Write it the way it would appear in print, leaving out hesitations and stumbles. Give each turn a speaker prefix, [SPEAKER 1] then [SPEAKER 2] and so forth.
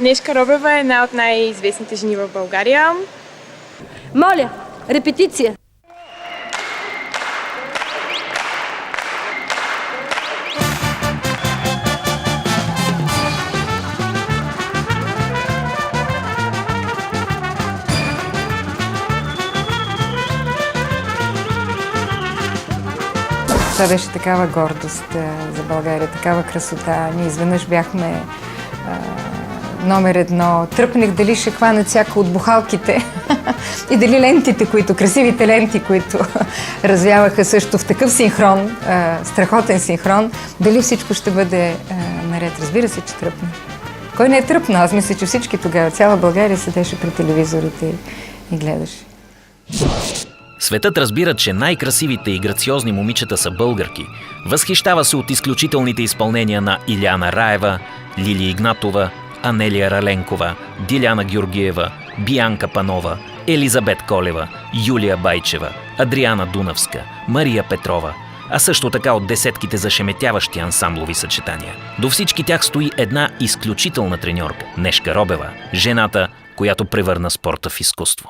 [SPEAKER 1] Нешка Робева е една от най-известните жени в България.
[SPEAKER 2] Моля, репетиция!
[SPEAKER 3] Това беше такава гордост за България, такава красота. Ние изведнъж бяхме номер едно. Тръпнех дали ще хванат всяка от бухалките и дали лентите, красивите ленти, които развяваха също в такъв синхрон, страхотен синхрон, дали всичко ще бъде наред. Разбира се, че тръпна. Кой не е тръпна? Аз мисля, че всички тогава, цяла България седеше при телевизорите и гледаше.
[SPEAKER 4] Светът разбира, че най-красивите и грациозни момичета са българки. Възхищава се от изключителните изпълнения на Иляна Раева, Лилия Игнатова, Анелия Раленкова, Диляна Георгиева, Бианка Панова, Елизабет Колева, Юлия Байчева, Адриана Дунавска, Мария Петрова, а също така от десетките зашеметяващи ансамблови съчетания. До всички тях стои една изключителна треньорка – Нешка Робева, жената, която превърна спорта в изкуство.